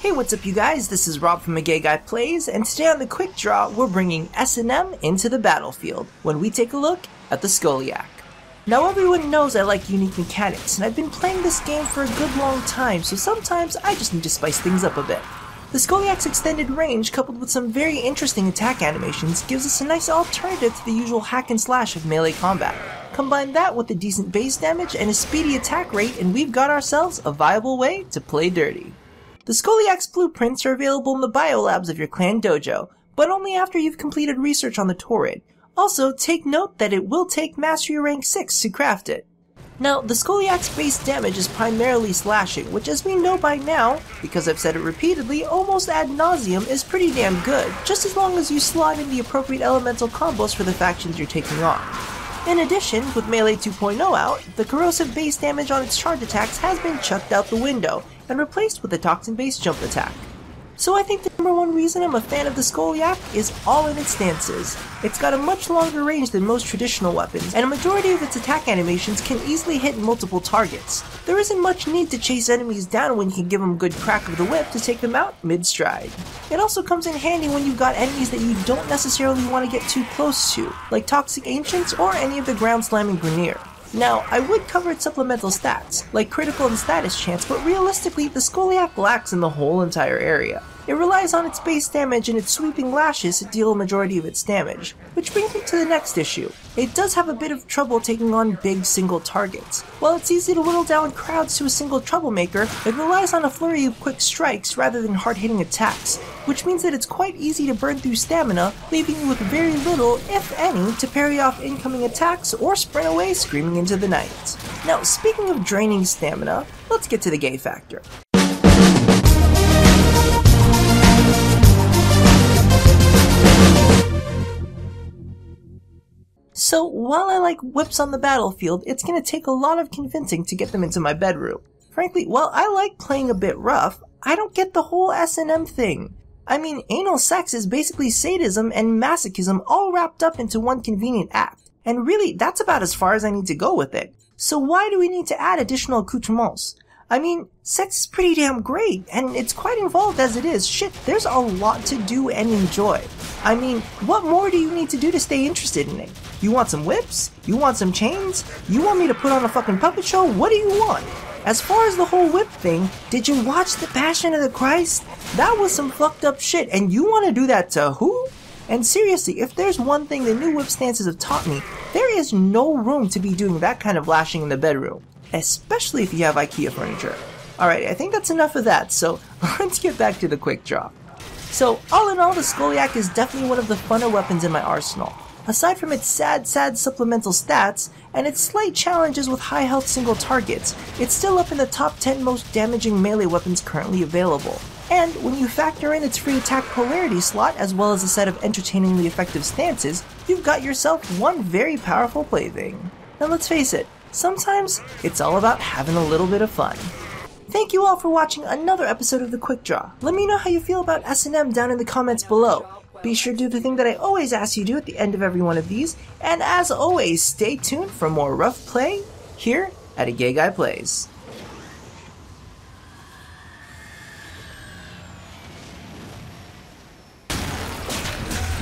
Hey, what's up you guys, this is Rob from A Gay Guy Plays, and today on the Quick Draw, we're bringing S&M into the battlefield when we take a look at the Scoliac. Now everyone knows I like unique mechanics, and I've been playing this game for a good long time, so sometimes I just need to spice things up a bit. The Scoliac's extended range, coupled with some very interesting attack animations, gives us a nice alternative to the usual hack and slash of melee combat. Combine that with a decent base damage and a speedy attack rate, and we've got ourselves a viable way to play dirty. The Scoliac's blueprints are available in the biolabs of your clan dojo, but only after you've completed research on the Torrid. Also, take note that it will take Mastery Rank 6 to craft it. Now, the Scoliac's base damage is primarily slashing, which as we know by now, because I've said it repeatedly, almost ad nauseum, is pretty damn good, just as long as you slot in the appropriate elemental combos for the factions you're taking on. In addition, with Melee 2.0 out, the corrosive base damage on its charge attacks has been chucked out the window, and replaced with a toxin-based jump attack. So I think the number one reason I'm a fan of the Scoliac is all in its stances. It's got a much longer range than most traditional weapons, and a majority of its attack animations can easily hit multiple targets. There isn't much need to chase enemies down when you can give them a good crack of the whip to take them out mid-stride. It also comes in handy when you've got enemies that you don't necessarily want to get too close to, like Toxic Ancients or any of the ground-slamming Grineer. Now, I would cover its supplemental stats, like critical and status chance, but realistically, the Scoliac lacks in the whole entire area. It relies on its base damage and its sweeping lashes to deal a majority of its damage, which brings me to the next issue. It does have a bit of trouble taking on big single targets. While it's easy to whittle down crowds to a single troublemaker, it relies on a flurry of quick strikes rather than hard-hitting attacks, which means that it's quite easy to burn through stamina, leaving you with very little, if any, to parry off incoming attacks or sprint away screaming into the night. Now, speaking of draining stamina, let's get to the gay factor. So, while I like whips on the battlefield, it's gonna take a lot of convincing to get them into my bedroom. Frankly, while I like playing a bit rough, I don't get the whole S&M thing. I mean, anal sex is basically sadism and masochism all wrapped up into one convenient act. And really, that's about as far as I need to go with it. So why do we need to add additional accoutrements? I mean, sex is pretty damn great, and it's quite involved as it is. Shit, there's a lot to do and enjoy. I mean, what more do you need to do to stay interested in it? You want some whips? You want some chains? You want me to put on a fucking puppet show? What do you want? As far as the whole whip thing, did you watch The Passion of the Christ? That was some fucked up shit, and you want to do that to who? And seriously, if there's one thing the new whip stances have taught me, there is no room to be doing that kind of lashing in the bedroom. Especially if you have IKEA furniture. Alright, I think that's enough of that, so let's get back to the quick draw. So, all in all, the Scoliac is definitely one of the funner weapons in my arsenal. Aside from its sad supplemental stats, and its slight challenges with high health single targets, it's still up in the top 10 most damaging melee weapons currently available. And when you factor in its free attack polarity slot, as well as a set of entertainingly effective stances, you've got yourself one very powerful plaything. Now let's face it, sometimes it's all about having a little bit of fun. Thank you all for watching another episode of the Quick Draw. Let me know how you feel about S&M down in the comments below. Be sure to do the thing that I always ask you to do at the end of every one of these, and as always, stay tuned for more rough play here at A Gay Guy Plays.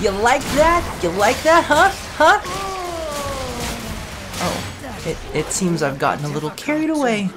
You like that? You like that, huh? Oh, it seems I've gotten a little carried away.